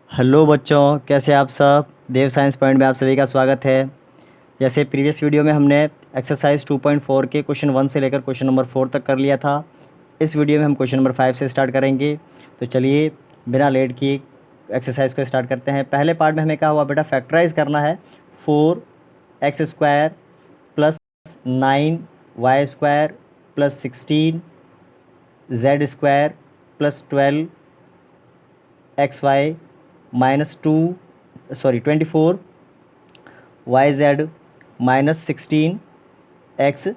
Hello बच्चों, कैसे आप सब। देव साइंस पॉइंट में आप सभी का स्वागत है। जैसे प्रीवियस वीडियो में हमने एक्सरसाइज 2.4 के क्वेश्चन 1 से लेकर क्वेश्चन नंबर 4 तक कर लिया था। इस वीडियो में हम क्वेश्चन नंबर 5 से स्टार्ट करेंगे। तो चलिए बिना लेट किए एक्सरसाइज को स्टार्ट करते हैं। पहले पार्ट में हमें कहा हुआ बेटा फैक्टराइज करना है। 4x² plus 9y² plus 16z² plus 12xy minus 24 yz minus 16xz।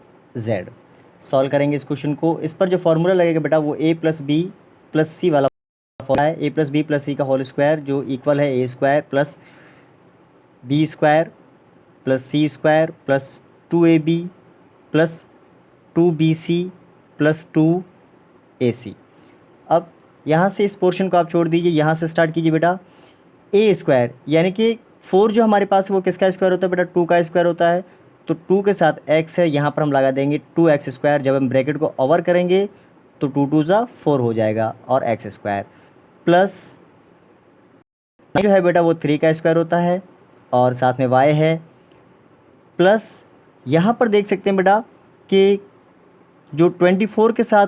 Solve करेंगे इस क्वेश्चन को। इस पर जो फॉर्मूला लगेगा बेटा वो a प्लस बी प्लस सी वाला फॉर्मूला है। a प्लस बी प्लस सी का होल स्क्वायर जो इक्वल है a² plus b² plus c² plus 2ab plus 2bc plus 2ac। अब यहाँ से इस पोर्शन को आप छोड़ दीजिए, यहाँ से स्टार्ट कीजिए बेटा। a² यानी कि 4 जो हमारे पास है वो किसका स्क्वायर होता है बेटा, 2 का स्क्वायर होता है। तो 2 के साथ x है, यहाँ पर हम लगा देंगे 2x²। जब हम ब्रैकेट को ओवर करेंगे तो 2 2 ज़ा 4 हो जाएगा और x² प्लस जो है बेटा वो 3 का स्क्वायर होता है और साथ में y है प्लस यहाँ पर देख सकते हैं बेटा कि जो 24 के साथ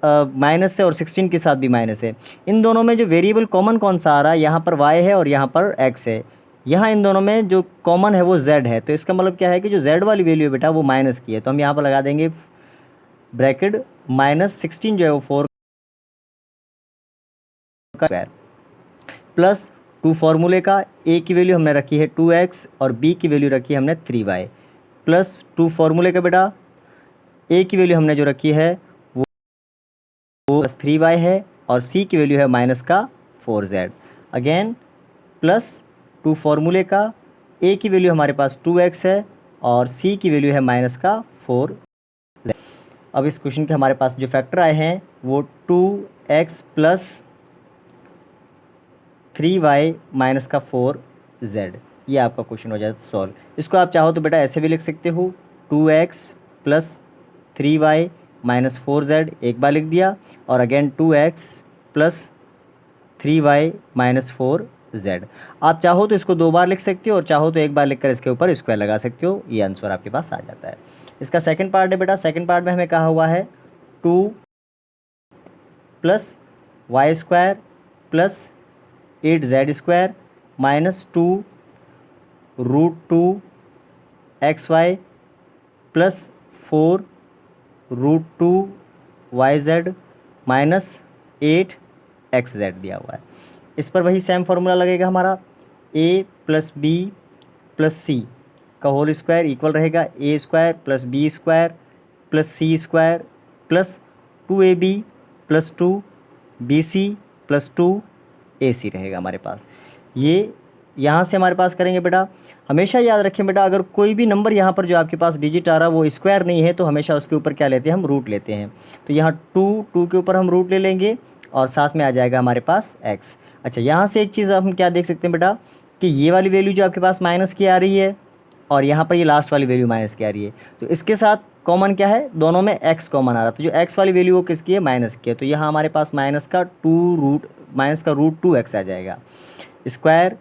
माइनस है और 16 के साथ भी माइनस है। इन दोनों में जो वेरिएबल कॉमन कौन सा आ रहा है, यहाँ पर y है और यहाँ पर x है। यहाँ इन दोनों में जो कॉमन है वो z है। तो इसका मतलब क्या है कि जो z वाली वैल्यू है बेटा वो माइनस की है। तो हम यहाँ पर लगा देंगे ब्रैकेट माइनस 16 जो है वो 4 का स्क्वायर प्लस 2 फार्मूले का a की वैल्यू हमने रखी है 2x और b की वैल्यू रखी है हमने 3y प्लस 2 फार्मूले का बेटा a की वैल्यू हमने जो रखी है वो प्लस 3y है और c की वैल्यू है माइनस का 4z। अगेन प्लस 2 फार्मूले का a की वैल्यू हमारे पास 2x है और c की वैल्यू है माइनस का 4z। अब इस क्वेश्चन के हमारे पास जो फैक्टर आए हैं वो 2x प्लस 3y माइनस का 4z। ये आपका क्वेश्चन हो जाता है सॉल्व। इसको आप चाहो तो बेटा ऐसे भी लिख सकते हो, 2x plus 3y minus 4z एक बार लिख दिया और again 2x plus 3y minus 4z। आप चाहो तो इसको 2 बार लिख सकते हो और चाहो तो एक बार लिखकर इसके ऊपर स्क्वायर लगा सकते हो। ये आंसर आपके पास आ जाता है। इसका सेकंड पार्ट है बेटा। सेकंड पार्ट में हमें कहा हुआ है 2 plus y² plus 8z² minus 2 root 2 xy plus 4 root 2 yz minus 8 xz दिया हुआ है। इस पर वही सेम फार्मूला लगेगा हमारा a प्लस बी प्लस सी का होल स्क्वायर इक्वल रहेगा a² plus b² plus c² plus 2ab plus 2bc plus 2ac रहेगा हमारे पास। ये यहाँ से हमारे पास करेंगे बेटा। हमेशा याद रखें बेटा, अगर कोई भी नंबर यहाँ पर जो आपके पास डिजिट आ रहा है वो स्क्वायर नहीं है तो हमेशा उसके ऊपर क्या लेते हैं, हम रूट लेते हैं। तो यहाँ 2 के ऊपर हम रूट ले लेंगे और साथ में आ जाएगा हमारे पास x। अच्छा, यहाँ से एक चीज़ हम क्या देख सकते हैं बेटा कि ये वाली वैल्यू जो आपके पास माइनस की आ रही है और यहाँ पर ये लास्ट वाली वैल्यू माइनस की आ रही है, तो इसके साथ कॉमन क्या है, दोनों में x कॉमन आ रहा है। तो जो x वाली वैल्यू वो किसकी है, माइनस की है। तो यहाँ हमारे पास माइनस का रूट 2x आ जाएगा स्क्वायर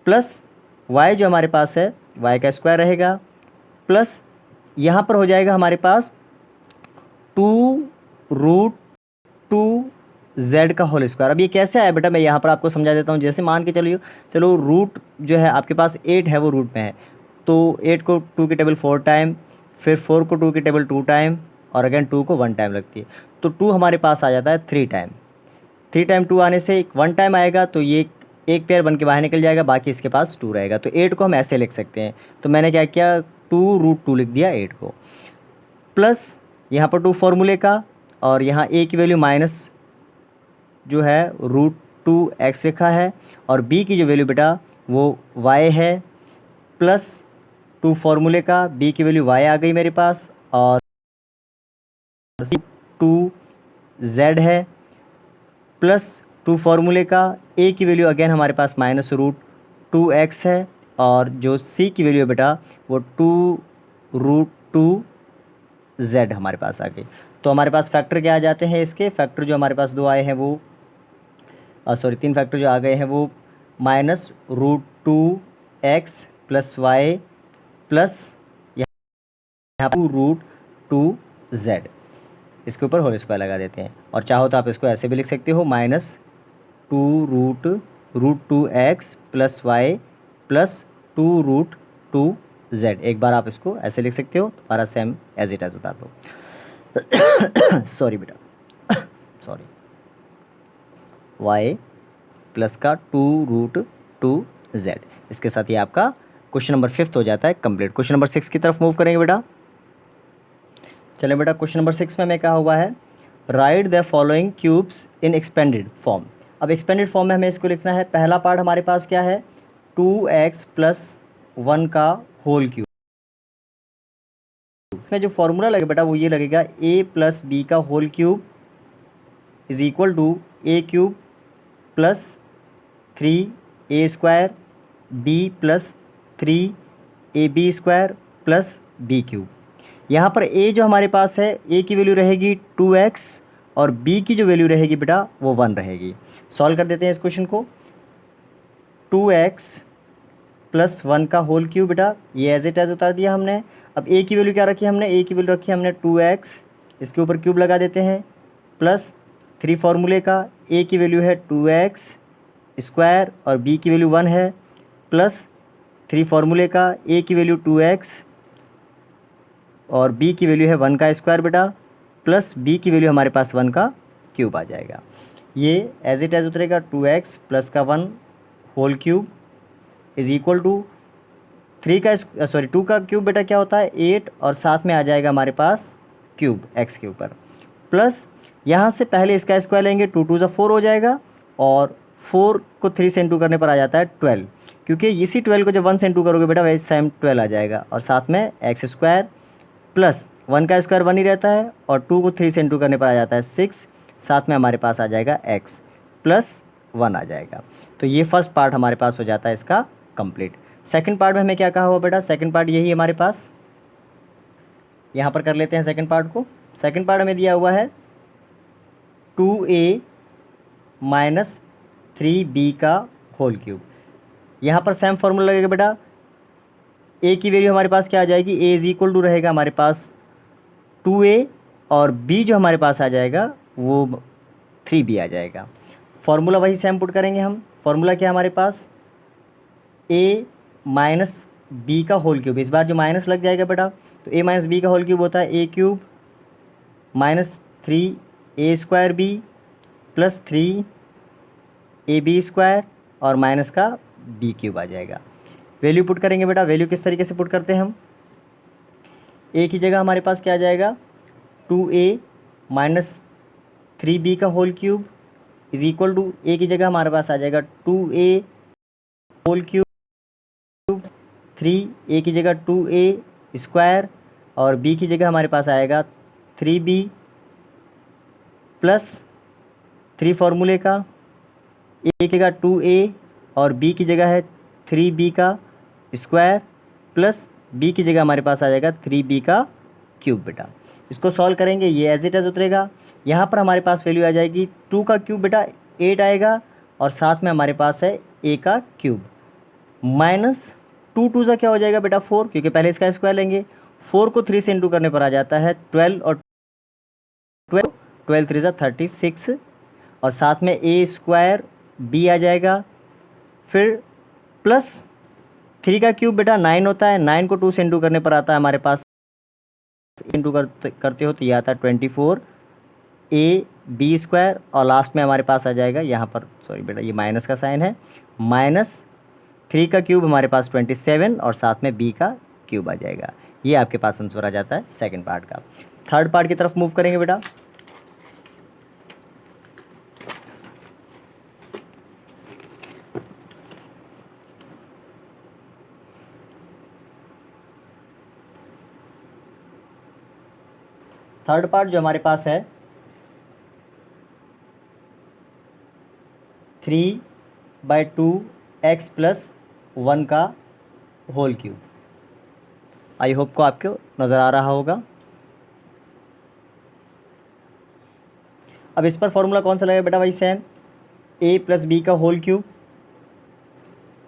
प्लस y जो हमारे पास है y का स्क्वायर रहेगा प्लस यहाँ पर हो जाएगा हमारे पास 2 रूट 2z का होल स्क्वायर। अब ये कैसे आया बेटा, मैं यहाँ पर आपको समझा देता हूँ। जैसे मान के चलो रूट जो है आपके पास 8 है वो रूट में है, तो 8 को 2 की टेबल 4 टाइम, फिर 4 को 2 की टेबल 2 टाइम और अगेन 2 को 1 टाइम लगती है। तो 2 हमारे पास आ जाता है 3 टाइम। 3 टाइम 2 आने से 1 टाइम आएगा तो ये एक पेयर बन के बाहर निकल जाएगा, बाकी इसके पास 2 रहेगा। तो 8 को हम ऐसे लिख सकते हैं। तो मैंने क्या किया, 2 रूट 2 लिख दिया 8 को प्लस यहाँ पर 2 फार्मूले का और यहाँ a की वैल्यू माइनस जो है रूट 2x लिखा है और b की जो वैल्यू बेटा वो y है प्लस 2 फार्मूले का b की वैल्यू y आ गई मेरे पास और 2z है प्लस 2 फार्मूले का a की वैल्यू अगेन हमारे पास माइनस रूट 2x है और जो c की वैल्यू है बेटा वो 2 रूट 2z हमारे पास आ गई। तो हमारे पास फैक्टर क्या आ जाते हैं, इसके फैक्टर जो हमारे पास 2 आए हैं वो 3 फैक्टर जो आ गए हैं वो माइनस √2x+y प्लस यहाँ 2√2z, इसके ऊपर होल स्क्वायर लगा देते हैं। और चाहो तो आप इसको ऐसे भी लिख सकते हो, -2√2x+y प्लस 2√2z। एक बार आप इसको ऐसे लिख सकते हो, दोबारा सेम एज इट एज उतार दो। सॉरी बेटा, सॉरी, y प्लस का 2√2z। इसके साथ ये आपका क्वेश्चन नंबर 5 हो जाता है कंप्लीट। क्वेश्चन नंबर 6 की तरफ मूव करेंगे बेटा। चलिए बेटा, क्वेश्चन नंबर 6 में हमें क्या हुआ है, right the following cubes in expanded form. अब एक्सपेंडेड फॉर्म में हमें इसको लिखना है। पहला पार्ट हमारे पास क्या है, 2x+1 का होल क्यूब। इसमें जो फॉर्मूला लगेगा बेटा वो ये लगेगा, a+b का whole cube is equal to a³ plus 3a² b plus 3ab² plus b³। यहाँ पर a जो हमारे पास है, a की वैल्यू रहेगी 2x और b की जो वैल्यू रहेगी बेटा वो 1 रहेगी। सॉल्व कर देते हैं इस क्वेश्चन को। 2x+1 का होल क्यूब बेटा, ये एज इट एज उतार दिया हमने। अब a की वैल्यू क्या रखी हमने, a की वैल्यू रखी हमने 2x, इसके ऊपर क्यूब लगा देते हैं, प्लस 3 फार्मूले का, a की वैल्यू है 2x² और b की वैल्यू 1 है, प्लस 3 फार्मूले का, a की वैल्यू 2x और b की वैल्यू है 1 का स्क्वायर बेटा, प्लस b की वैल्यू हमारे पास 1 का क्यूब आ जाएगा। ये एज इट एज उतरेगा, 2x प्लस का 1 whole cube is equal to 2 का क्यूब बेटा क्या होता है 8, और साथ में आ जाएगा हमारे पास क्यूब x के ऊपर, प्लस यहाँ से पहले इसका स्क्वायर लेंगे, 2 2 4 हो जाएगा, और 4 को 3 से इंटू करने पर आ जाता है 12, क्योंकि इसी 12 को जब 1 से इंटू करोगे बेटा वही सेम 12 आ जाएगा, और साथ में x² प्लस 1 का स्क्वायर 1 ही रहता है, और 2 को 3 से इंटू करने पर आ जाता है 6, साथ में हमारे पास आ जाएगा x प्लस 1 आ जाएगा। तो ये फर्स्ट पार्ट हमारे पास हो जाता है इसका कंप्लीट। सेकंड पार्ट में हमें क्या कहा हुआ बेटा, सेकंड पार्ट यही हमारे पास, यहाँ पर कर लेते हैं सेकंड पार्ट को। सेकंड पार्ट हमें दिया हुआ है 2a माइनस 3b का होल क्यूब। यहाँ पर सेम फॉर्मूला लगेगा बेटा, a की वैल्यू हमारे पास क्या आ जाएगी, a इज इक्वल टू रहेगा हमारे पास 2a, और b जो हमारे पास आ जाएगा वो 3b आ जाएगा। फॉर्मूला वही सेम पुट करेंगे हम। फॉर्मूला क्या है हमारे पास, a माइनस b का होल क्यूब, इस बार जो माइनस लग जाएगा बेटा, तो a माइनस b का होल क्यूब होता है a³ minus 3a² b plus 3ab² और माइनस का b³ आ जाएगा। वैल्यू पुट करेंगे बेटा, वैल्यू किस तरीके से पुट करते हैं हम, a की जगह हमारे पास क्या आ जाएगा, 2a माइनस 3b का whole cube is equal to, a की जगह हमारे पास आ जाएगा 2a होल क्यूब, 3a की जगह 2a² और b की जगह हमारे पास आएगा 3b प्लस 3 फार्मूले का, a की जगह 2a और b की जगह है 3b का स्क्वायर, प्लस b की जगह हमारे पास आ जाएगा 3b का क्यूब बेटा। इसको सॉल्व करेंगे, ये एज इट एज उतरेगा। यहाँ पर हमारे पास वैल्यू आ जाएगी 2 का क्यूब बेटा 8 आएगा, और साथ में हमारे पास है a का क्यूब, माइनस 2 2 सा क्या हो जाएगा बेटा 4, क्योंकि पहले इसका स्क्वायर लेंगे, 4 को 3 से इंटू करने पर आ जाता है 12, और 12 3 सा 36, और साथ में a² b आ जाएगा, फिर प्लस 3 का क्यूब बेटा 9 होता है, 9 को 2 से इंटू करने पर आता है हमारे पास, इंटू करते हो तो ये आता है 24 ab², और लास्ट में हमारे पास आ जाएगा यहाँ पर, सॉरी बेटा ये माइनस का साइन है, माइनस 3 का क्यूब हमारे पास 27 और साथ में b का क्यूब आ जाएगा। ये आपके पास आंसर आ जाता है सेकंड पार्ट का। थर्ड पार्ट की तरफ मूव करेंगे बेटा। थर्ड पार्ट जो हमारे पास है 3/2x प्लस 1 का होल क्यूब। आई होप को आपको नज़र आ रहा होगा। अब इस पर फॉर्मूला कौन सा लगेगा बेटा, वही सेम, a प्लस b का whole cube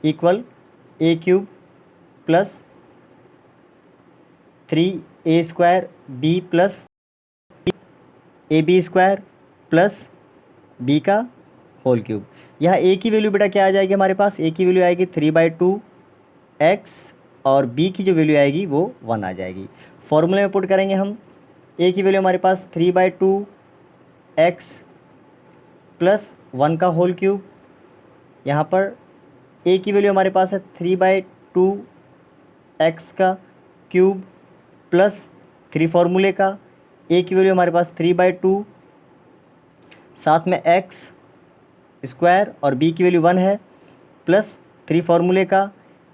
equal a cube plus 3a² b plus a b square plus b का होल क्यूब। यहाँ ए की वैल्यू बेटा क्या आ जाएगी हमारे पास, ए की वैल्यू आएगी 3/2x और बी की जो वैल्यू आएगी वो 1 आ जाएगी। फॉर्मूले में पुट करेंगे हम, ए की वैल्यू हमारे पास 3/2x प्लस 1 का होल क्यूब। यहाँ पर ए की वैल्यू हमारे पास है 3/2x का क्यूब प्लस 3 फॉर्मूले का, ए की वैल्यू हमारे पास 3/2 साथ में x स्क्वायर और b की वैल्यू 1 है प्लस 3 फॉर्मूले का,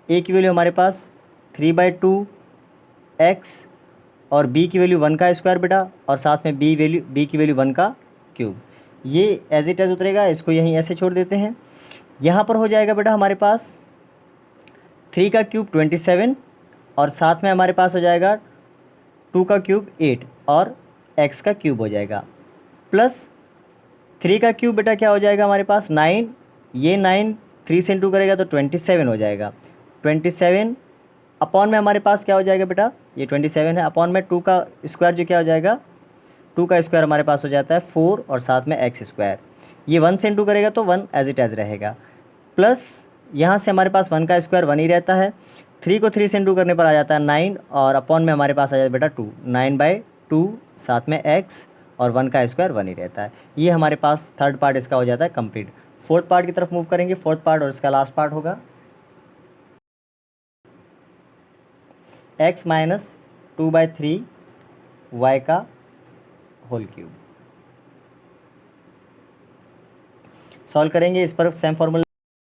a की वैल्यू हमारे पास 3/2x और b की वैल्यू 1 का स्क्वायर बेटा और साथ में b की वैल्यू 1 का क्यूब। ये एज इट एज उतरेगा, इसको यहीं ऐसे छोड़ देते हैं। यहाँ पर हो जाएगा बेटा हमारे पास 3 का क्यूब 27 और साथ में हमारे पास हो जाएगा 2 का क्यूब 8 और x का क्यूब हो जाएगा प्लस 3 का क्यूब बेटा क्या हो जाएगा हमारे पास 9, ये 9 3 से इंटू करेगा तो 27 हो जाएगा। 27 अपॉन में हमारे पास क्या हो जाएगा बेटा, ये 27 है, अपॉन में 2 का स्क्वायर जो क्या हो जाएगा, 2 का स्क्वायर हमारे पास हो जाता है 4 और साथ में x स्क्वायर, ये 1 से इंटू करेगा तो 1 एज इट एज रहेगा प्लस यहाँ से हमारे पास 1 का स्क्वायर 1 ही रहता है, 3 को 3 से इंटू करने पर आ जाता है 9 और अपॉन में हमारे पास आ जाता है बेटा 2, 9/2 साथ में x और 1 का स्क्वायर 1 ही रहता है। ये हमारे पास थर्ड पार्ट इसका हो जाता है कंप्लीट। फोर्थ पार्ट की तरफ मूव करेंगे, फोर्थ पार्ट और इसका लास्ट पार्ट होगा x माइनस 2/3 y का होल क्यूब। सॉल्व करेंगे, इस पर सेम फॉर्मूला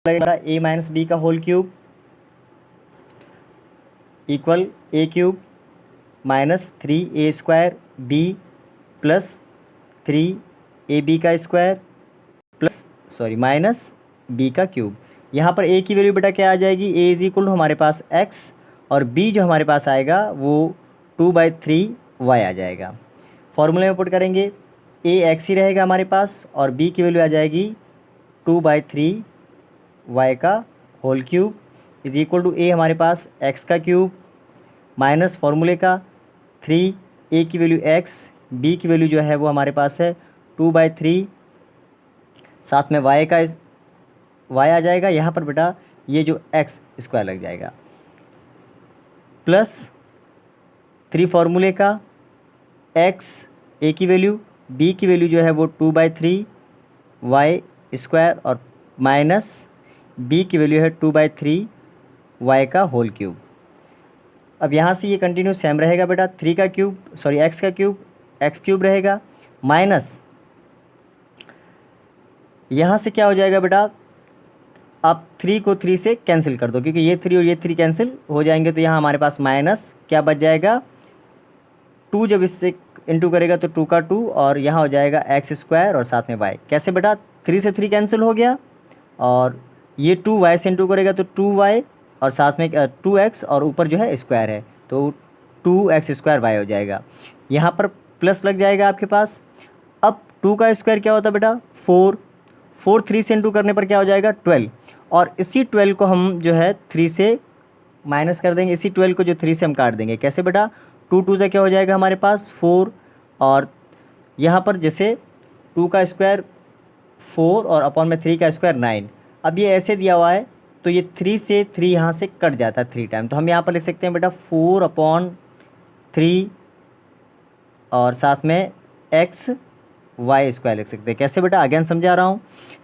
लगेगा, a माइनस बी का whole cube equal a cube minus 3a² b plus 3ab का स्क्वायर प्लस माइनस b का क्यूब। यहाँ पर a की वैल्यू बेटा क्या आ जाएगी, a इज इक्वल टू हमारे पास x और b जो हमारे पास आएगा वो 2/3y आ जाएगा। फॉर्मूले में पुट करेंगे, a x ही रहेगा हमारे पास और b की वैल्यू आ जाएगी 2/3y का whole cube is equal to a हमारे पास x का क्यूब माइनस फॉर्मूले का 3, a की वैल्यू x, b की वैल्यू जो है वो हमारे पास है 2/3 साथ में y आ जाएगा। यहाँ पर बेटा ये जो x स्क्वायर लग जाएगा प्लस 3 फॉर्मूले का x, a की वैल्यू, b की वैल्यू जो है वो 2/3y स्क्वायर और माइनस b की वैल्यू है 2/3y का होल क्यूब। अब यहाँ से ये कंटिन्यू सेम रहेगा बेटा, 3 का क्यूब x का क्यूब x क्यूब रहेगा माइनस यहाँ से क्या हो जाएगा बेटा, आप 3 को 3 से कैंसिल कर दो क्योंकि ये 3 और ये 3 कैंसिल हो जाएंगे तो यहाँ हमारे पास माइनस क्या बच जाएगा 2, जब इससे इंटू करेगा तो 2 का 2 और यहाँ हो जाएगा x स्क्वायर और साथ में y। कैसे बेटा, 3 से 3 कैंसिल हो गया और ये 2y से इंटू करेगा तो 2y और साथ में 2x और ऊपर जो है स्क्वायर है तो 2x स्क्वायर y हो जाएगा। यहाँ पर प्लस लग जाएगा आपके पास। अब 2 का स्क्वायर क्या होता है बेटा 4, 3 से इंटू करने पर क्या हो जाएगा 12 और इसी 12 को हम जो है 3 से माइनस कर देंगे, इसी 12 को जो 3 से हम काट देंगे। कैसे बेटा, 2 से क्या हो जाएगा हमारे पास 4 और यहाँ पर जैसे 2 का स्क्वायर 4 और अपॉन में 3 का स्क्वायर 9। अब ये ऐसे दिया हुआ है तो ये 3 से 3 यहाँ से कट जाता है 3 टाइम, तो हम यहाँ पर लिख सकते हैं बेटा 4/3 और साथ में x y स्क्वायर लिख सकते हैं। कैसे बेटा, अगेन समझा रहा हूँ,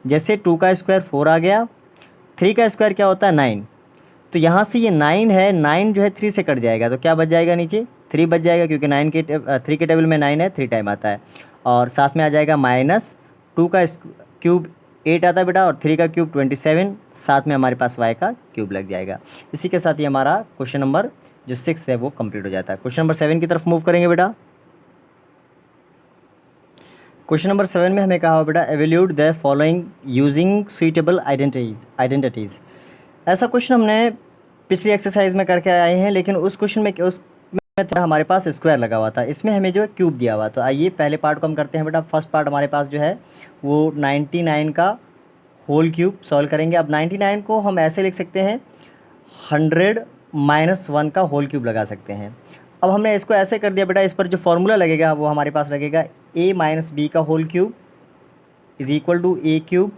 जैसे 2 का स्क्वायर 4 आ गया, 3 का स्क्वायर क्या होता है 9, तो यहाँ से ये 9 है, 9 जो है 3 से कट जाएगा तो क्या बच जाएगा, नीचे 3 बच जाएगा क्योंकि 3 के टेबल में 9 है, 3 टाइम आता है और साथ में आ जाएगा माइनस 2 का क्यूब 8 आता है बेटा और 3 का क्यूब 27, साथ में हमारे पास y का क्यूब लग जाएगा। इसी के साथ ये हमारा क्वेश्चन नंबर जो 6 है वो कंप्लीट हो जाता है। क्वेश्चन नंबर 7 की तरफ मूव करेंगे बेटा। क्वेश्चन नंबर 7 में हमें कहा हुआ बेटा evaluate the following using suitable identities. ऐसा क्वेश्चन हमने पिछली एक्सरसाइज में करके आए हैं, लेकिन उस क्वेश्चन में हमारे पास स्क्वायर लगा हुआ था, इसमें हमें जो है क्यूब दिया हुआ। तो आइए पहले पार्ट को हम करते हैं बेटा। फर्स्ट पार्ट हमारे पास जो है वो 99 का होल क्यूब सॉल्व करेंगे। अब 99 को हम ऐसे लिख सकते हैं 100 माइनस 1 का होल क्यूब लगा सकते हैं। अब हमने इसको ऐसे कर दिया बेटा, इस पर जो फॉर्मूला लगेगा वो हमारे पास लगेगा a माइनस बी का whole cube is equal to a cube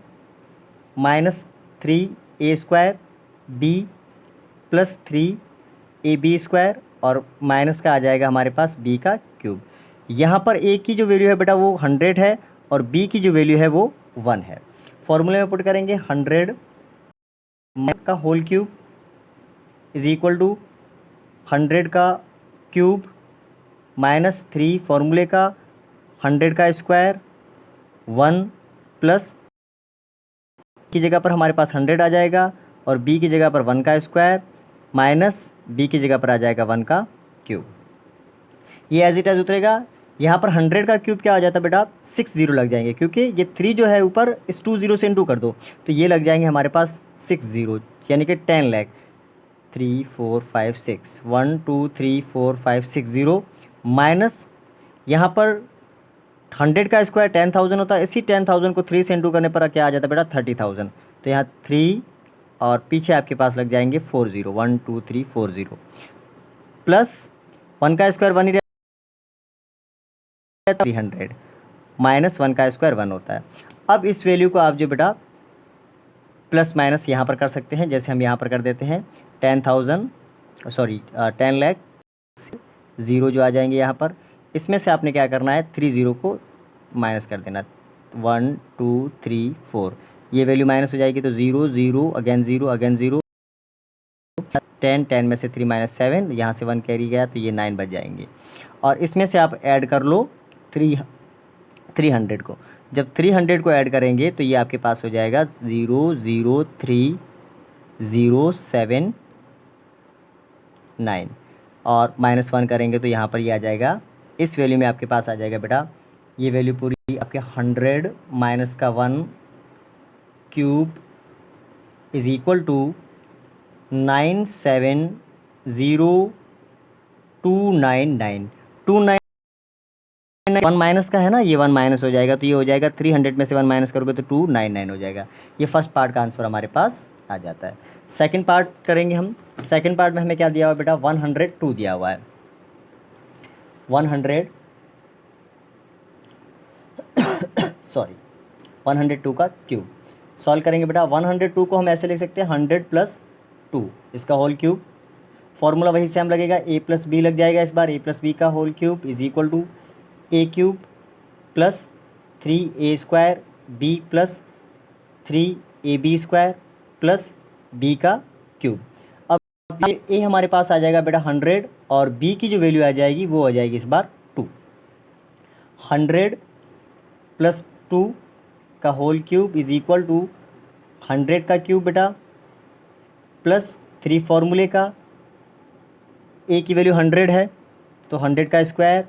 minus 3a² b plus 3ab² और माइनस का आ जाएगा हमारे पास b का क्यूब। यहाँ पर a की जो वैल्यू है बेटा वो 100 है और b की जो वैल्यू है वो 1 है। फॉर्मूले में पुट करेंगे 100 का whole cube is equal to 100 का क्यूब माइनस 3 फॉर्मूले का 100 का स्क्वायर 1 प्लस की जगह पर हमारे पास 100 आ जाएगा और b की जगह पर 1 का स्क्वायर माइनस b की जगह पर आ जाएगा 1 का क्यूब। ये एज इट एज उतरेगा। यहाँ पर 100 का क्यूब क्या आ जाता है बेटा 6 जीरो लग जाएंगे, क्योंकि ये 3 जो है ऊपर इस 2 जीरो से इंटू कर दो तो ये लग जाएंगे हमारे पास 6 जीरो, यानी कि 10 लाख। 3 4 5 6 1 2 3 4 5 6 जीरो माइनस यहाँ पर 100 का स्क्वायर 10,000 होता है। इसी 10,000 को 3 से इंटू करने पर क्या आ जाता है बेटा 30,000। तो यहाँ 3 और पीछे आपके पास लग जाएंगे 4 जीरो 1 2 3 4 जीरो प्लस 1 का स्क्वायर 1 ही 300 माइनस 1 का स्क्वायर 1 होता है। अब इस वैल्यू को आप जो बेटा प्लस माइनस यहाँ पर कर सकते हैं, जैसे हम यहाँ पर कर देते हैं 10 लाख ज़ीरो जो आ जाएंगे यहाँ पर। इसमें से आपने क्या करना है 3 ज़ीरो को माइनस कर देना 1 2 3 4 ये वैल्यू माइनस हो जाएगी तो 0 0 अगेन 0 अगेन 0 10 में से 3 माइनस 7 यहाँ से 1 कैरी गया तो ये 9 बच जाएंगे। और इसमें से आप ऐड कर लो 300 को। जब 300 को ऐड करेंगे तो ये आपके पास हो जाएगा 00307 और माइनस 1 करेंगे तो यहाँ पर ये आ जाएगा। इस वैल्यू में आपके पास आ जाएगा बेटा ये वैल्यू पूरी आपके 100 माइनस का 1 cube is equal to 970,299 1 minus का है ना, ये 1 माइनस हो जाएगा तो ये हो जाएगा 300 में से 1 माइनस करोगे तो 299 हो जाएगा। ये फर्स्ट पार्ट का आंसर हमारे पास आ जाता है। सेकंड पार्ट करेंगे हम। सेकंड पार्ट में हमें क्या दिया हुआ है बेटा 102 दिया हुआ है। 102 का क्यूब सॉल्व करेंगे बेटा। 102 को हम ऐसे लिख सकते हैं 100 प्लस 2 इसका होल क्यूब। फॉर्मूला वही सेम लगेगा a प्लस बी लग जाएगा इस बार। a प्लस बी का whole cube is equal to a cube plus 3a² b plus 3ab² plus b का क्यूब। अब ये a हमारे पास आ जाएगा बेटा 100 और b की जो वैल्यू आ जाएगी वो आ जाएगी इस बार 2। 100 प्लस 2 का whole cube is equal to 100 का क्यूब बेटा प्लस 3 फॉर्मूले का। a की वैल्यू 100 है तो 100 का स्क्वायर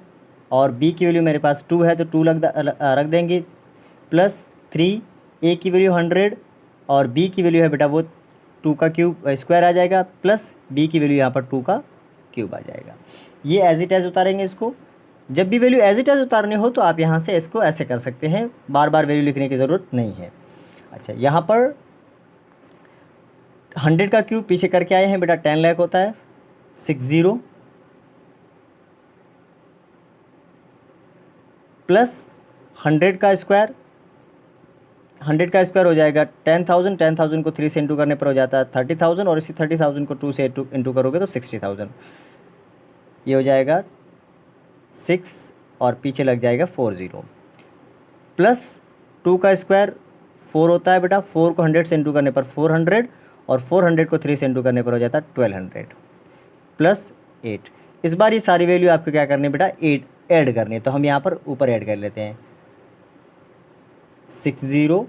और b की वैल्यू मेरे पास 2 है तो 2 रख देंगे प्लस 3 a की वैल्यू 100 और b की वैल्यू है बेटा वो 2 का क्यूब स्क्वायर आ जाएगा प्लस b की वैल्यू यहाँ पर 2 का क्यूब आ जाएगा। ये एज इट एज उतारेंगे इसको। जब भी वैल्यू एज इट एज उतारने हो तो आप यहाँ से इसको ऐसे कर सकते हैं, बार बार वैल्यू लिखने की ज़रूरत नहीं है। अच्छा यहाँ पर 100 का क्यूब पीछे करके आए हैं बेटा 10 लाख होता है 60 प्लस 100 का स्क्वायर। 100 का स्क्वायर हो जाएगा 10,000। 10,000 को 3 से इंटू करने पर हो जाता है 30,000 और इसी 30,000 को 2 से इंटू करोगे तो 60,000। ये हो जाएगा 6 और पीछे लग जाएगा 40 प्लस 2 का स्क्वायर 4 होता है बेटा। 4 को 100 से इंटू करने पर 400 और 400 को 3 से इंटू करने पर हो जाता है 1200 प्लस 8। इस बार ये सारी वैल्यू आपको क्या करनी है बेटा 8 ऐड करनी है, तो हम यहाँ पर ऊपर ऐड कर लेते हैं 60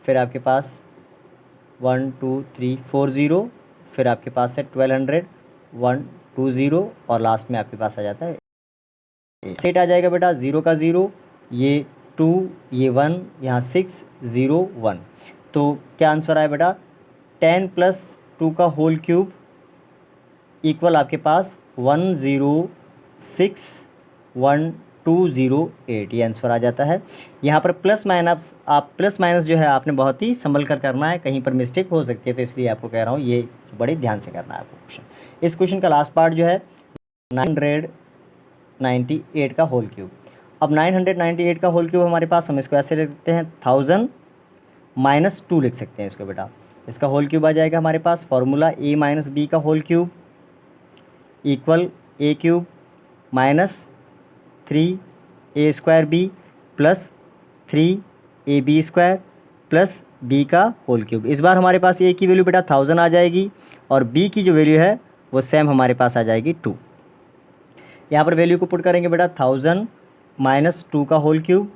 फिर आपके पास 1 2 3 40 फिर आपके पास है 1200 120 और लास्ट में आपके पास आ जाता है 8 आ जाएगा बेटा। 0 का 0 ये 2 ये 1 यहाँ 6 0 1 तो क्या आंसर आया बेटा 10 प्लस 2 का होल क्यूब इक्वल आपके पास 106 208, ये आंसर आ जाता है। यहाँ पर प्लस माइनस, आप प्लस माइनस जो है आपने बहुत ही संभल कर करना है, कहीं पर मिस्टेक हो सकती है, तो इसलिए आपको कह रहा हूँ ये बड़े ध्यान से करना है आपको क्वेश्चन। इस क्वेश्चन का लास्ट पार्ट जो है 998 का होल क्यूब। अब 998 का होल क्यूब हमारे पास, हम इसको ऐसे लिख सकते हैं 1000 माइनस 2 लिख सकते हैं इसको बेटा। इसका होल क्यूब आ जाएगा हमारे पास, फॉर्मूला a माइनस बी का whole cube equal a cube minus 3a square b plus 3ab square plus b का होल क्यूब। इस बार हमारे पास a की वैल्यू बेटा 1000 आ जाएगी और b की जो वैल्यू है वो सेम हमारे पास आ जाएगी 2। यहाँ पर वैल्यू को पुट करेंगे बेटा 1000 माइनस 2 का whole cube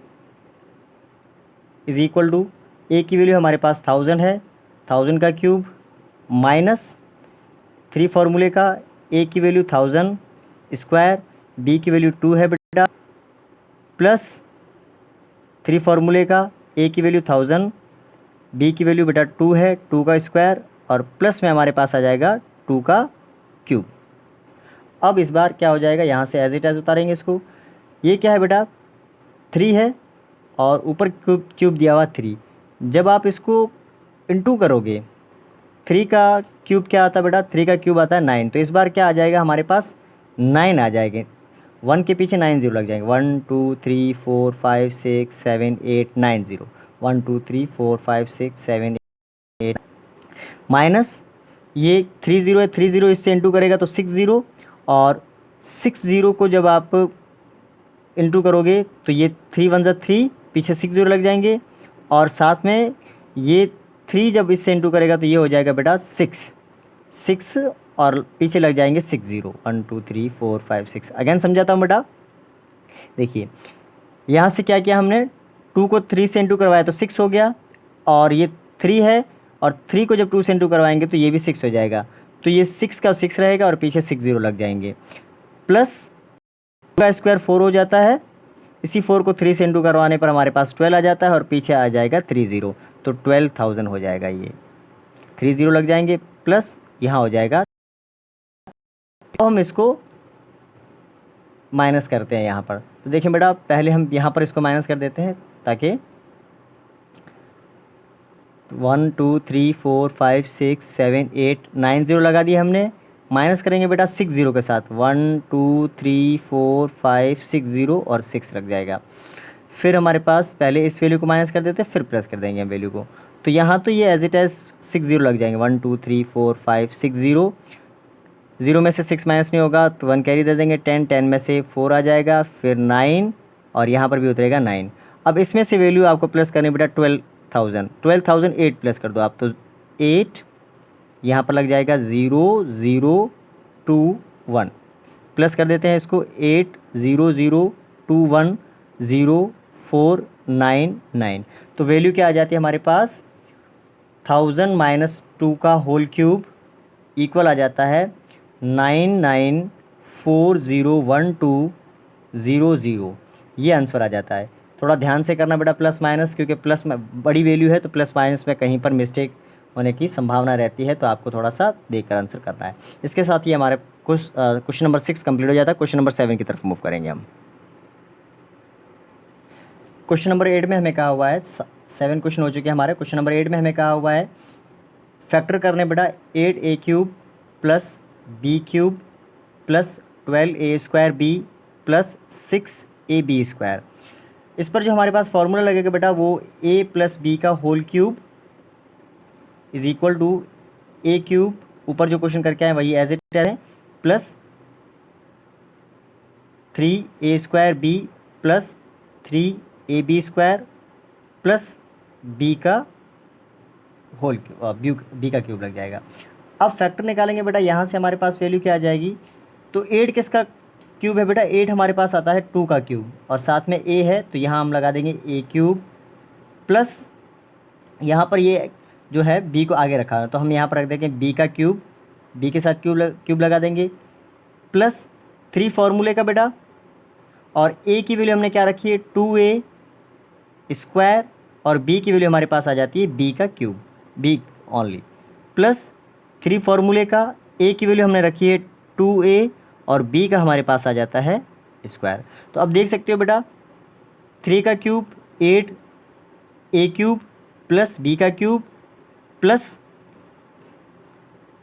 is equal to a की वैल्यू हमारे पास 1000 है, 1000 का क्यूब माइनस 3 फार्मूले का a की वैल्यू 1000 स्क्वायर, b की वैल्यू 2 है बेटा, प्लस 3 फार्मूले का a की वैल्यू 1000, b की वैल्यू बेटा 2 है, 2 का स्क्वायर और प्लस में हमारे पास आ जाएगा 2 का क्यूब। अब इस बार क्या हो जाएगा, यहाँ से एज इट एज उतारेंगे इसको। ये क्या है बेटा 3 है और ऊपर क्यूब दिया हुआ 3। जब आप इसको इंटू करोगे 3 का क्यूब क्या आता है बेटा, 3 का क्यूब आता है 9। तो इस बार क्या आ जाएगा हमारे पास 9 आ जाएंगे, 1 के पीछे 9 0 लग जाएंगे। 1 2 3 4 5 6 7 8 9 0, 1 2 3 4 5 6 7 8 माइनस ये 3 0 है, 3 0 इससे इंटू करेगा तो 6 0 और 6 0 को जब आप इंटू करोगे तो ये 3 1 3, पीछे 6 0 लग जाएंगे और साथ में ये 3 जब इससे इंटू करेगा तो ये हो जाएगा बेटा 6 और पीछे लग जाएंगे 6 0, 1 2 3 4 5 6। अगेन समझाता हूँ बेटा, देखिए यहाँ से क्या किया हमने, 2 को 3 से इंटू करवाया तो 6 हो गया और ये 3 है और 3 को जब 2 से इंटू करवाएंगे तो ये भी 6 हो जाएगा। तो ये 6 का 6 रहेगा और पीछे 6 0 लग जाएंगे, प्लस का स्क्वायर 4 हो जाता है, इसी 4 को 3 से इंटू करवाने पर हमारे पास 12 आ जाता है और पीछे आ जाएगा 3 0, तो 12,000 हो जाएगा। ये 3 0 लग जाएंगे प्लस यहाँ हो जाएगा। तो हम इसको माइनस करते हैं यहाँ पर, तो देखिए बेटा पहले हम यहाँ पर इसको माइनस कर देते हैं ताकि 1 2 3 4 5 6 7 8 9 0 लगा दिए हमने। माइनस करेंगे बेटा 6 0 के साथ, 1 2 3 4 5 6 0 और 6 लग जाएगा। फिर हमारे पास पहले इस वैल्यू को माइनस कर देते हैं, फिर प्लस कर देंगे हम वैल्यू को, तो यहाँ तो ये एज इट एज 6 0 लग जाएंगे, 1 2 3 4 5 6 0, 0 में से 6 माइनस नहीं होगा तो 1 कैरी दे देंगे, 10 10 में से 4 आ जाएगा, फिर 9 और यहाँ पर भी उतरेगा 9। अब इसमें से वैल्यू आपको प्लस करनी बेटा 12,000, 12,000 8 प्लस कर दो आप, तो 8 यहाँ पर लग जाएगा 0 0 2 1, प्लस कर देते हैं इसको 8 0 0 2 1 0 4 9 9। तो वैल्यू क्या आ जाती है हमारे पास 1000 माइनस 2 का होल क्यूब इक्वल आ जाता है 99401200, ये आंसर आ जाता है। थोड़ा ध्यान से करना बेटा प्लस माइनस, क्योंकि प्लस में बड़ी वैल्यू है तो प्लस माइनस में कहीं पर मिस्टेक होने की संभावना रहती है, तो आपको थोड़ा सा देखकर आंसर करना है। इसके साथ ही हमारे क्वेश्चन नंबर 6 कंप्लीट हो जाता है। क्वेश्चन नंबर 7 की तरफ मूव करेंगे हम। क्वेश्चन नंबर 8 में हमें कहा हुआ है, 7 क्वेश्चन हो चुके हैं हमारे। क्वेश्चन नंबर 8 में हमें कहा हुआ है फैक्टर करने बेटा 8a cube plus b cube plus 12a square b plus 6ab square. इस पर जो हमारे पास फॉर्मूला लगेगा बेटा वो a प्लस b का whole cube is equal to a cube, ऊपर जो क्वेश्चन करके आए वही एज इट है, plus 3a square b plus 3ab square plus b का होल क्यूब, b का क्यूब लग जाएगा। अब फैक्टर निकालेंगे बेटा, यहाँ से हमारे पास वैल्यू क्या आ जाएगी, तो 8 किसका क्यूब है बेटा, 8 हमारे पास आता है 2 का क्यूब और साथ में a है तो यहाँ हम लगा देंगे a क्यूब, प्लस यहाँ पर ये जो है b को आगे रखा है तो हम यहाँ पर रख देंगे b का क्यूब, b के साथ क्यूब लगा देंगे, प्लस 3 फार्मूले का बेटा, और a की वैल्यू हमने क्या रखी है 2a स्क्वायर और b की वैल्यू हमारे पास आ जाती है b का क्यूब, b ओनली, प्लस 3 फार्मूले का a की वैल्यू हमने रखी है 2a और b का हमारे पास आ जाता है स्क्वायर। तो अब देख सकते हो बेटा 3 का क्यूब 8 ए क्यूब प्लस बी का क्यूब प्लस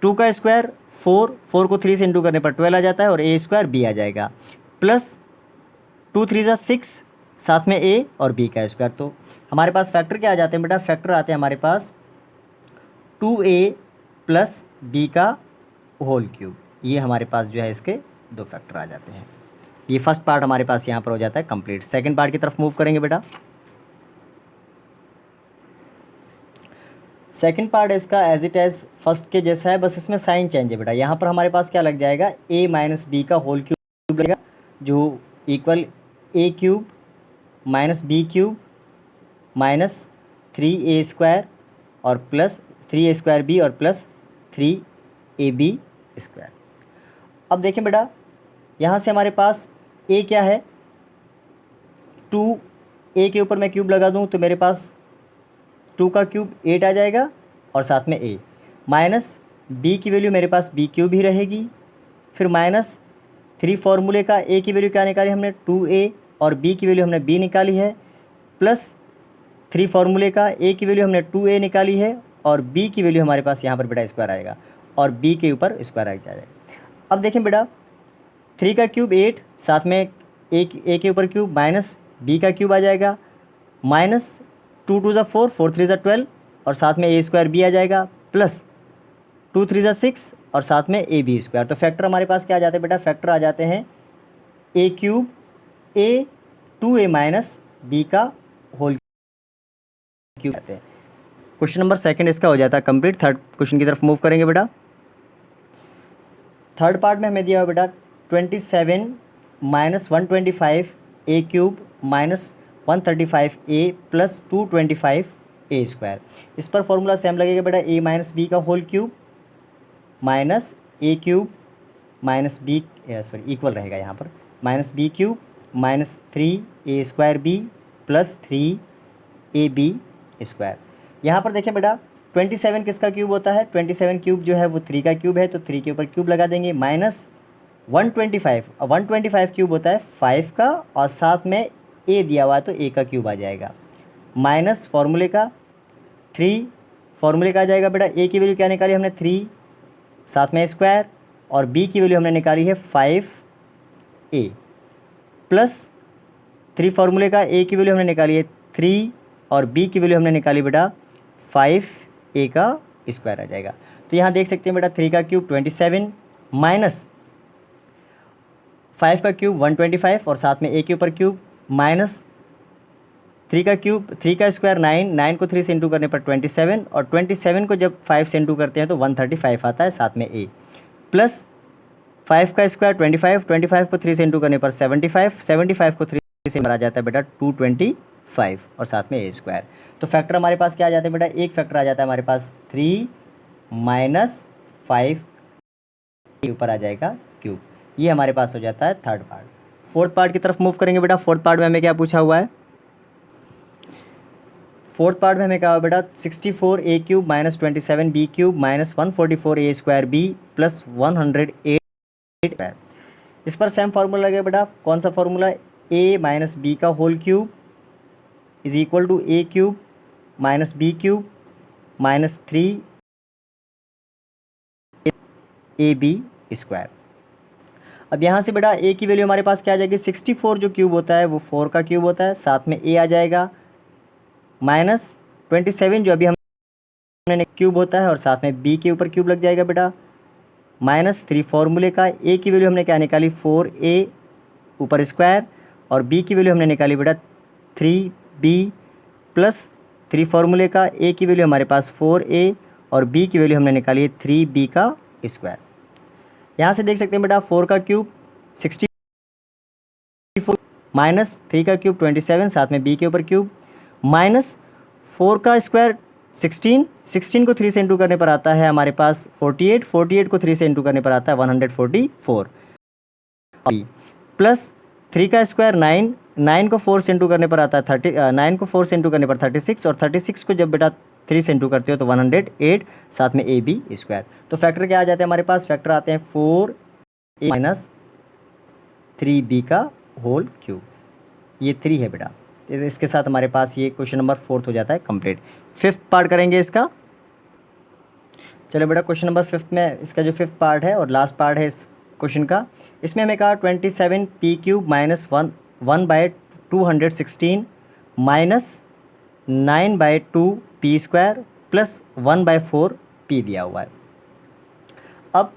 2 का स्क्वायर 4 को 3 से इंटू करने पर 12 आ जाता है और ए स्क्वायर बी आ जाएगा, प्लस 2 3 जा 6 साथ में ए और बी का स्क्वायर। तो हमारे पास फैक्टर क्या आ जाते हैं बेटा, फैक्टर आते हैं हमारे पास 2a प्लस बी का होल क्यूब। ये हमारे पास जो है इसके दो फैक्टर आ जाते हैं। ये फर्स्ट पार्ट हमारे पास यहाँ पर हो जाता है कंप्लीट। सेकंड पार्ट की तरफ मूव करेंगे बेटा। सेकंड पार्ट इसका एज इट एज फर्स्ट के जैसा है, बस इसमें साइन चेंज है बेटा। यहाँ पर हमारे पास क्या लग जाएगा, a माइनस बी का होल क्यूब लगेगा जो equal a cube minus b cube minus 3a square और प्लस 3a स्क्वायर बी और प्लस 3ab स्क्वायर। अब देखें बेटा यहाँ से हमारे पास a क्या है, 2a के ऊपर मैं क्यूब लगा दूँ तो मेरे पास 2 का क्यूब 8 आ जाएगा और साथ में a, माइनस b की वैल्यू मेरे पास b क्यूब ही रहेगी, फिर माइनस 3 फॉर्मूले का a की वैल्यू क्या निकाली हमने 2a और b की वैल्यू हमने b निकाली है, प्लस 3 फॉर्मूले का a की वैल्यू हमने 2a निकाली है और b की वैल्यू हमारे पास यहाँ पर बेटा स्क्वायर आएगा और b के ऊपर स्क्वायर आ जाएगा। अब देखें बेटा 3 का क्यूब 8 साथ में a के ऊपर क्यूब माइनस b का क्यूब आ जाएगा, माइनस 2 2 जा 4 4 3 जा 12 और साथ में a स्क्वायर b आ जाएगा, प्लस 2 3 जा 6 और साथ में ए बी स्क्वायर। तो फैक्टर हमारे पास क्या आ जाते हैं बेटा, फैक्टर आ जाते हैं a cube a 2a minus b का होल क्यूब आते हैं। क्वेश्चन नंबर सेकंड इसका हो जाता है कंप्लीट। थर्ड क्वेश्चन की तरफ मूव करेंगे बेटा। थर्ड पार्ट में हमें दिया हुआ बेटा 27 minus 125 a cube minus 135 a plus 225 a square. इस पर फॉर्मूला सेम लगेगा बेटा, ए माइनस बी का whole cube minus a cube minus b sorry equal रहेगा यहाँ पर, minus b cube minus 3a square b plus 3ab square. यहाँ पर देखें बेटा 27 किसका क्यूब होता है, 27 क्यूब जो है वो 3 का क्यूब है तो 3 के ऊपर क्यूब लगा देंगे, माइनस 125 क्यूब होता है 5 का और साथ में a दिया हुआ है तो a का क्यूब आ जाएगा, माइनस फार्मूले का 3 फार्मूले का आ जाएगा बेटा। a की वैल्यू क्या निकाली हमने 3 साथ में स्क्वायर और b की वैल्यू हमने निकाली है 5a प्लस 3 फार्मूले का a की वैल्यू हमने निकाली है 3 और b की वैल्यू हमने निकाली बेटा 5a का स्क्वायर आ जाएगा। तो यहाँ देख सकते हैं बेटा 3 का क्यूब 27 माइनस 5 का क्यूब 125 और साथ में a के ऊपर क्यूब माइनस 3 का क्यूब 3 का स्क्वायर 9 को 3 से इंटू करने पर 27 और 27 को जब 5 से इंटू करते हैं तो 135 आता है साथ में a, प्लस 5 का स्क्वायर 25 को 3 से इंटू करने पर 75 को 3 से आ जाता है बेटा 225 और साथ में a स्क्वायर। तो फैक्टर हमारे पास क्या आ जाते हैं बेटा, एक फैक्टर आ जाता है हमारे पास 3 माइनस 5 के ऊपर आ जाएगा क्यूब। ये हमारे पास हो जाता है थर्ड पार्ट। फोर्थ पार्ट की तरफ मूव करेंगे बेटा। फोर्थ पार्ट में हमें क्या पूछा हुआ है, फोर्थ पार्ट में हमें क्या हुआ बेटा 64 a cube minus 27 b cube minus 144 a square b plus 108 square. इस पर सेम फार्मूला लगेगा बेटा, कौन सा फार्मूला, a माइनस बी का whole cube is equal to a cube minus b cube minus 3 a b square. अब यहाँ से बेटा a की वैल्यू हमारे पास क्या आ जाएगी, 64 जो क्यूब होता है वो 4 का क्यूब होता है, साथ में a आ जाएगा माइनस 27 जो अभी हमने क्यूब होता है और साथ में b के ऊपर क्यूब लग जाएगा बेटा, माइनस 3 फॉर्मूले का a की वैल्यू हमने क्या निकाली 4a ऊपर स्क्वायर और b की वैल्यू हमने निकाली बेटा 3b प्लस 3 फॉर्मूले का a की वैल्यू हमारे पास 4a और b की वैल्यू हमने निकाली है 3b का स्क्वायर। यहाँ से देख सकते हैं बेटा 4 का क्यूब 64 माइनस 3 का क्यूब 27 साथ में b के ऊपर क्यूब माइनस 4 का स्क्वायर 16 को 3 से इंटू करने पर आता है हमारे पास 48 को 3 से इंटू करने पर आता है 144 प्लस 3 का स्क्वायर 9 को 4 से इंटू करने पर आता है 9 को 4 से इंटू करने पर 36 और 36 को जब बेटा 3 से इंटू करते हो तो 108 साथ में ए बी स्क्वायर। तो फैक्टर क्या आ जाते हैं हमारे पास, फैक्टर आते हैं 4a माइनस 3b का होल क्यूब, ये 3 है बेटा। इसके साथ हमारे पास ये क्वेश्चन नंबर 4 हो जाता है कंप्लीट। 5th पार्ट करेंगे इसका। चलो बेटा क्वेश्चन नंबर 5th में इसका जो 5th पार्ट है और लास्ट पार्ट है इस क्वेश्चन का, इसमें हमें कहा 27 P cube minus 1/216 minus 9/2 P square plus 1/4 P दिया हुआ है। अब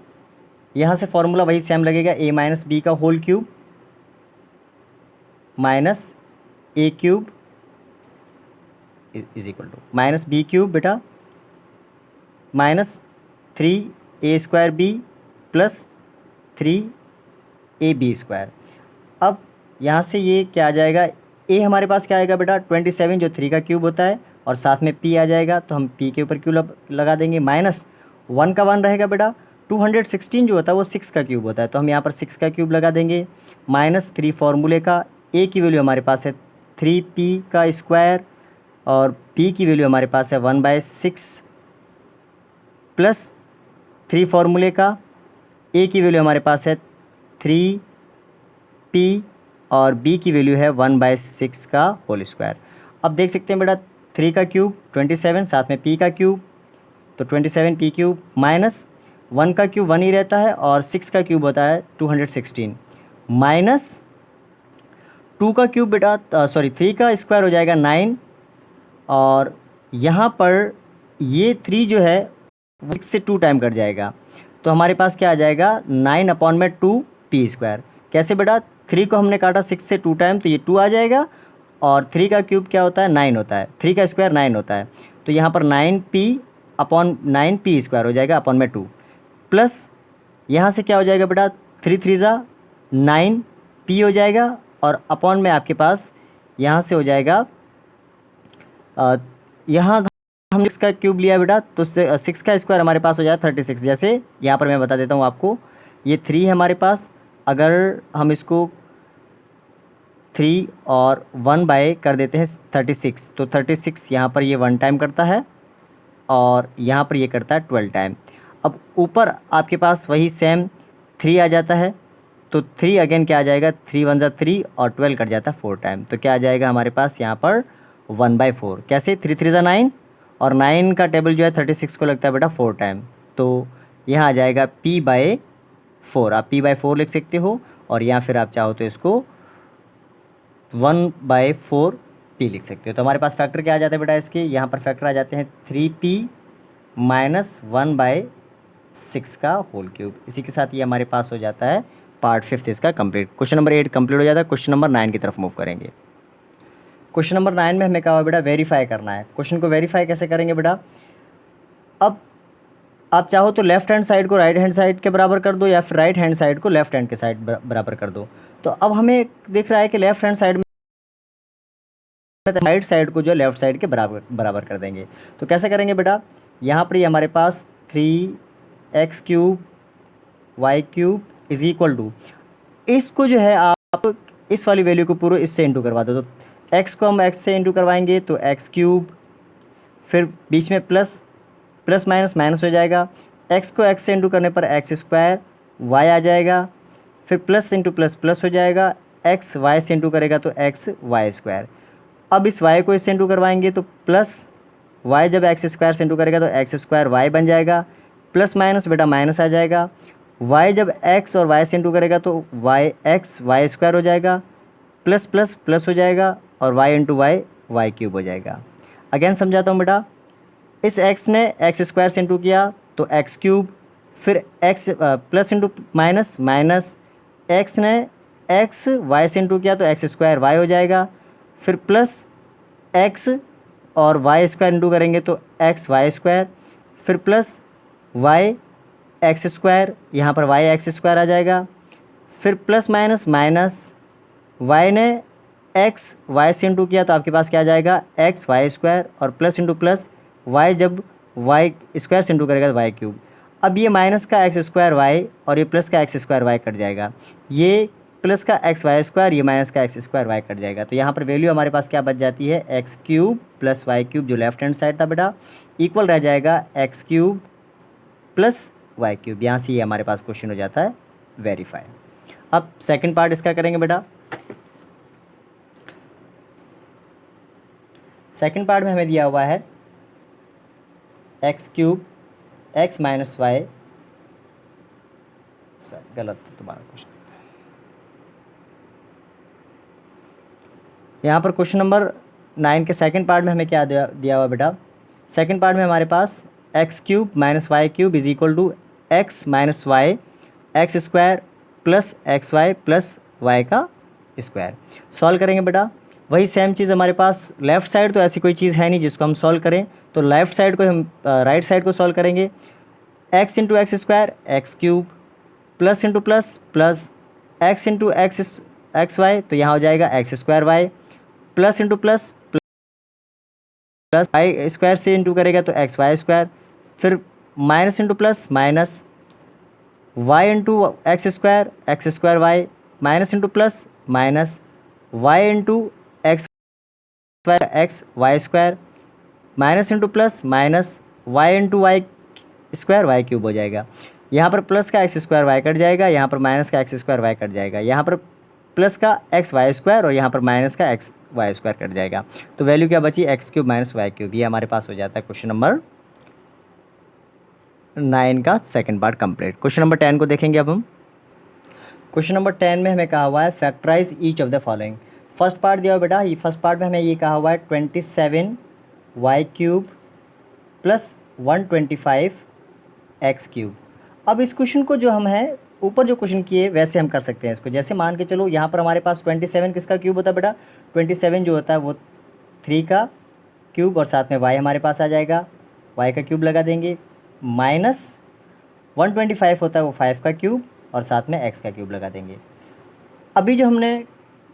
यहाँ से फॉर्मूला वही सेम लगेगा, a माइनस बी का whole cube minus a cube is equal to minus b cube बेटा minus 3a² b plus 3ab square. अब यहाँ से ये क्या आ जाएगा, a हमारे पास क्या आएगा बेटा 27 जो 3 का क्यूब होता है और साथ में p आ जाएगा, तो हम p के ऊपर क्यूब लगा देंगे, माइनस 1 का 1 रहेगा बेटा 216 जो होता है वो 6 का क्यूब होता है, तो हम यहाँ पर 6 का क्यूब लगा देंगे, माइनस 3 फार्मूले का, a की वैल्यू हमारे पास है 3p का स्क्वायर और p की वैल्यू हमारे पास है 1/6 प्लस 3 फार्मूले का, a की वैल्यू हमारे पास है 3p और b की वैल्यू है 1/6 का होल स्क्वायर। अब देख सकते हैं बेटा 3 का क्यूब 27 साथ में p का क्यूब, तो 27 p क्यूब माइनस 1 का क्यूब 1 ही रहता है और 6 का क्यूब होता है 216 माइनस 2 का क्यूब बेटा सॉरी 3 का स्क्वायर हो जाएगा 9 और यहाँ पर ये 3 जो है 6 से 2 टाइम कट जाएगा, तो हमारे पास क्या आ जाएगा 9/2 पी स्क्वायर। कैसे बेटा 3 को हमने काटा 6 से 2 टाइम तो ये 2 आ जाएगा और 3 का क्यूब क्या होता है 9 होता है, 3 का स्क्वायर 9 होता है, तो यहाँ पर 9p स्क्वायर हो जाएगा अपॉन में 2 प्लस यहाँ से क्या हो जाएगा बेटा 3 3 ज़ा 9p हो जाएगा और अपॉन में आपके पास यहाँ से हो जाएगा यहाँ हम 6 का क्यूब लिया बेटा तो 6 का स्क्वायर हमारे पास हो जाएगा 36। जैसे यहाँ पर मैं बता देता हूँ आपको, ये 3 है हमारे पास, अगर हम इसको 3 और 1 बाय कर देते हैं 36 तो 36 यहाँ पर ये 1 टाइम करता है और यहाँ पर ये करता है 12 टाइम। अब ऊपर आपके पास वही सेम 3 आ जाता है, तो 3 अगेन क्या आ जाएगा 3 1 ज़ा 3 और 12 कट जाता है 4 टाइम, तो क्या आ जाएगा हमारे पास यहाँ पर 1/4। कैसे 3 3 ज़ा 9 और 9 का टेबल जो है 36 को लगता है बेटा 4 टाइम, तो यहाँ आ जाएगा p/4, आप p/4 लिख सकते हो और या फिर आप चाहो तो इसको 1/4 p लिख सकते हो। तो हमारे पास फैक्टर क्या आ जाता है बेटा इसके, यहाँ पर फैक्टर आ जाते हैं 3p माइनस 1/6 का होल क्यूब। इसी के साथ ये हमारे पास हो जाता है पार्ट 5 इसका कंप्लीट। क्वेश्चन नंबर 8 कंप्लीट हो जाता है। क्वेश्चन नंबर 9 की तरफ मूव करेंगे। क्वेश्चन नंबर 9 में हमें कहा हुआ बेटा वेरीफाई करना है। क्वेश्चन को वेरीफाई कैसे करेंगे बेटा, अब आप चाहो तो लेफ्ट हैंड साइड को राइट हैंड साइड के बराबर कर दो या फिर राइट हैंड साइड को लेफ्ट हैंड के साइड बराबर कर दो। तो अब हमें दिख रहा है कि लेफ्ट हैंड साइड में राइट साइड को जो लेफ्ट साइड के बराबर कर देंगे। तो कैसे करेंगे बेटा, यहाँ पर ये हमारे पास 3x³ y³ is equal to, इसको जो है आप इस वाली वैल्यू को पूरा इससे इंटू करवा दो, तो x को हम x से इंटू करवाएंगे तो x³, फिर बीच में प्लस प्लस माइनस माइनस हो जाएगा, x को x से इंटू करने पर x² y आ जाएगा, फिर प्लस इंटू प्लस प्लस हो जाएगा, x y से इंटू करेगा तो xy²। अब इस y को इससे इंटू करवाएंगे तो प्लस y जब x² से इंटू करेगा तो x² y बन जाएगा, प्लस माइनस बेटा माइनस आ जाएगा, y जब x और y से इंटू करेगा तो x y² हो जाएगा, प्लस प्लस प्लस हो जाएगा और y इंटू वाई y³ हो जाएगा। अगेन समझाता हूँ बेटा, इस x ने x² से इंटू किया तो x³, फिर x plus into minus minus, x ने x y से इंटू किया तो x² y हो जाएगा, फिर प्लस x और y² इंटू करेंगे तो xy², फिर प्लस y x², यहाँ पर y x² आ जाएगा, फिर प्लस माइनस माइनस, y ने x y से इंटू किया तो आपके पास क्या आ जाएगा xy² और प्लस इंटू प्लस y जब y² से इंटू करेगा तो y³। अब ये माइनस का x² y और ये प्लस का x² y कट जाएगा, ये प्लस का xy², ये माइनस का x² y कट जाएगा, तो यहाँ पर वैल्यू हमारे पास क्या बच जाती है x³ प्लस y³ जो लेफ्ट हैंड साइड था बेटा इक्वल रह जाएगा x³ प्लस y³। यहाँ से ये हमारे पास क्वेश्चन हो जाता है वेरीफाई। अब सेकंड पार्ट इसका करेंगे बेटा। सेकंड पार्ट में हमें दिया हुआ है x cube x minus y, sorry गलत दोबारा क्वेश्चन। यहाँ पर क्वेश्चन नंबर 9 के सेकंड पार्ट में हमें क्या दिया हुआ बेटा, सेकंड पार्ट में हमारे पास x cube minus y cube is equal to x minus y x square plus x y plus y का स्क्वायर। सॉल्व करेंगे बेटा, वही सेम चीज़ हमारे पास लेफ़्ट साइड तो ऐसी कोई चीज़ है नहीं जिसको हम सॉल्व करें, तो लेफ़्ट साइड को हम राइट साइड को सॉल्व करेंगे। X into x square x cube plus into plus plus x into x y, तो यहाँ हो जाएगा x square y plus into plus plus y square से इंटू करेगा तो एक्स वाई स्क्वायर, फिर minus into plus minus y into x square y minus into plus minus y into x y square minus into plus minus y into y square Y cube हो जाएगा। यहाँ पर plus का x square Y cut जाएगा, यहाँ पर minus का x square Y cut जाएगा, यहाँ पर प्लस का एक्स वाई स्क्वायर और यहाँ पर माइनस का एक्स वाई स्क्वायर कट जाएगा, तो वैल्यू क्या बची x cube minus y cube. ये हमारे पास हो जाता है क्वेश्चन नंबर 9 का second part complete. Question number 10 को देखेंगे अब हम। क्वेश्चन नंबर 10 में हमें कहा हुआ है factorise each of the following. First part दिया हुआ बेटा, ये फर्स्ट पार्ट में हमें ये कहा हुआ है 27 y cube plus 125 x cube. अब इस क्वेश्चन को जो हम है ऊपर जो क्वेश्चन किए वैसे हम कर सकते हैं इसको। जैसे मान के चलो यहाँ पर हमारे पास 27 किसका क्यूब होता है बेटा, 27 जो होता है वो 3 का क्यूब और साथ में y हमारे पास आ जाएगा, y का क्यूब लगा देंगे, माइनस 125 होता है वो 5 का क्यूब और साथ में x का क्यूब लगा देंगे। अभी जो हमने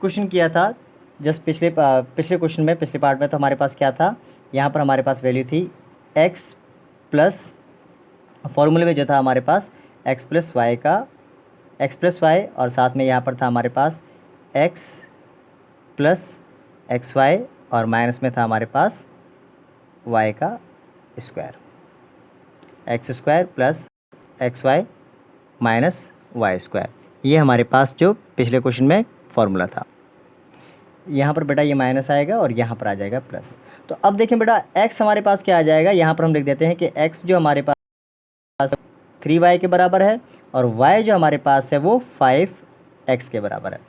क्वेश्चन किया था जस्ट पिछले क्वेश्चन में पिछले पार्ट में, तो हमारे पास क्या था, यहाँ पर हमारे पास वैल्यू थी x प्लस फॉर्मूले में जो था हमारे पास x प्लस वाई और साथ में यहाँ पर था हमारे पास x प्लस एक्स वाई और माइनस में था हमारे पास y का square, x square plus x y minus y square. ये हमारे पास जो पिछले क्वेश्चन में फॉर्मूला था। यहाँ पर बेटा ये माइनस आएगा और यहाँ पर आ जाएगा प्लस। तो अब देखें बेटा x हमारे पास क्या आ जाएगा, यहाँ पर हम लिख देते हैं कि x जो हमारे पास 3y के बराबर है और y जो हमारे पास है वो 5x के बराबर है।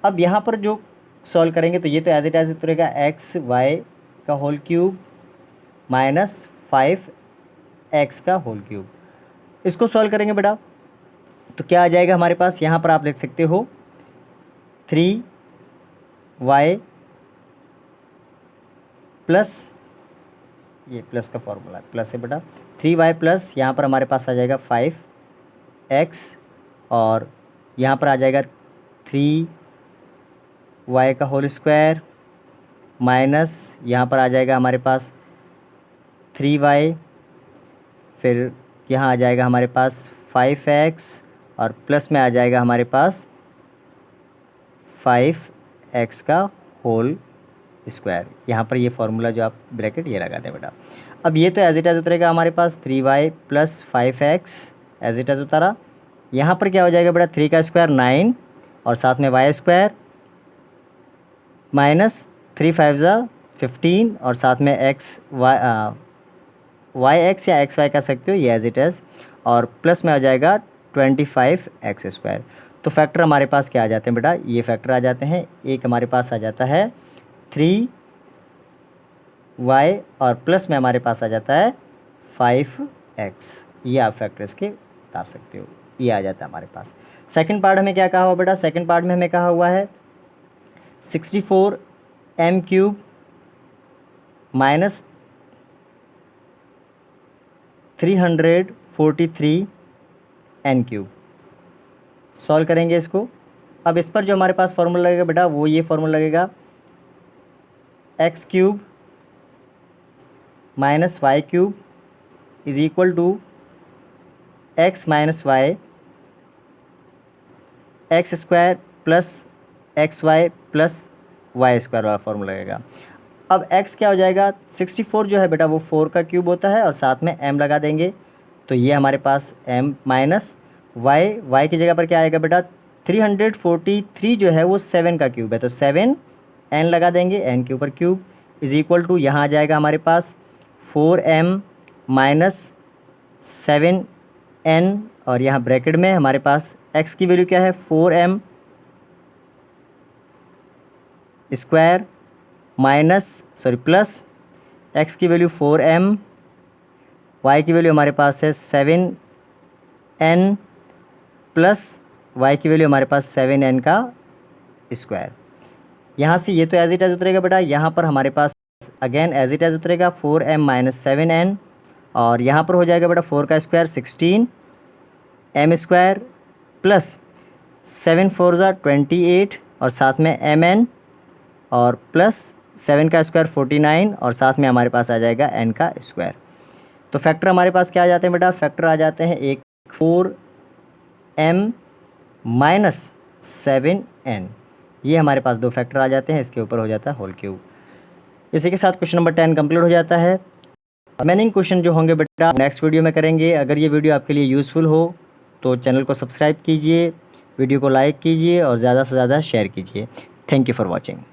अब यहाँ पर जो सॉल्व करेंगे तो ये तो एज इट एज रहेगा एक्स वाई का होल क्यूब माइनस 5x का होल क्यूब। इसको सॉल्व करेंगे बेटा तो क्या आ जाएगा हमारे पास, यहाँ पर आप लिख सकते हो 3y प्लस, ये प्लस का फॉर्मूला है प्लस है बेटा, 3y प्लस यहाँ पर हमारे पास आ जाएगा 5x और यहाँ पर आ जाएगा 3y का होल स्क्वायर माइनस यहाँ पर आ जाएगा हमारे पास 3y, फिर यहाँ आ जाएगा हमारे पास 5x और प्लस में आ जाएगा हमारे पास 5x का होल स्क्वायर। यहाँ पर ये फार्मूला जो आप ब्रैकेट ये लगा दें बेटा। अब ये तो एज इट एज उतरेगा हमारे पास 3y plus 5x as it as उतारा। यहाँ पर क्या हो जाएगा बेटा 3 का स्क्वायर 9 और साथ में y स्क्वायर माइनस 3 5 15 और साथ में वाई एक्स या एक्स वाई कर सकते हो ये एज इट एज, और प्लस में आ जाएगा 25x स्क्वायर। तो फैक्टर हमारे पास क्या आ जाते हैं बेटा, ये फैक्टर आ जाते हैं। एक हमारे पास आ जाता है 3y और प्लस में हमारे पास आ जाता है 5x। ये आप फैक्टर इसके उतार सकते हो, ये आ जाता है हमारे पास। सेकंड पार्ट हमें क्या कहा हुआ बेटा, सेकंड पार्ट में हमें कहा हुआ है 64m cube minus 343 n cube. Solve करेंगे इसको। अब इस पर जो हमारे पास फॉर्मूला लगेगा बेटा वो ये फॉर्मूला लगेगा x cube minus y cube is equal to x minus y x square plus x y plus y square वाला फॉर्मूला लगेगा। अब x क्या हो जाएगा, 64 जो है बेटा वो 4 का क्यूब होता है और साथ में m लगा देंगे, तो ये हमारे पास m माइनस y की जगह पर क्या आएगा बेटा 343 जो है वो 7 का क्यूब है, तो 7 n लगा देंगे, n के ऊपर क्यूब इज़ इक्वल टू यहाँ आ जाएगा हमारे पास 4m माइनस 7n, और यहाँ ब्रैकेट में हमारे पास x की वैल्यू क्या है 4m स्क्वायर प्लस x की वैल्यू 4m, y की वैल्यू हमारे पास है 7n प्लस y की वैल्यू हमारे पास 7n का स्क्वायर। यहाँ से ये तो एज इट एज उतरेगा बेटा, यहाँ पर हमारे पास अगेन एज इट एज उतरेगा 4m माइनस 7n, और यहाँ पर हो जाएगा बेटा 4 का स्क्वायर 16 m स्क्वायर प्लस 7 4 ज़ा 28 और साथ में mn, और प्लस 7 का स्क्वायर 49 और साथ में हमारे पास आ जाएगा n का स्क्वायर। तो फैक्टर हमारे पास क्या आ जाते हैं बेटा, फैक्टर आ जाते हैं एक 4m माइनस 7n, ये हमारे पास दो फैक्टर आ जाते हैं, इसके ऊपर हो जाता है होल क्यूब। इसी के साथ क्वेश्चन नंबर 10 कंप्लीट हो जाता है। रिमेनिंग क्वेश्चन जो होंगे बेटा नेक्स्ट वीडियो में करेंगे। अगर ये वीडियो आपके लिए यूज़फुल हो तो चैनल को सब्सक्राइब कीजिए, वीडियो को लाइक कीजिए और ज़्यादा से ज़्यादा शेयर कीजिए। Thank you for watching.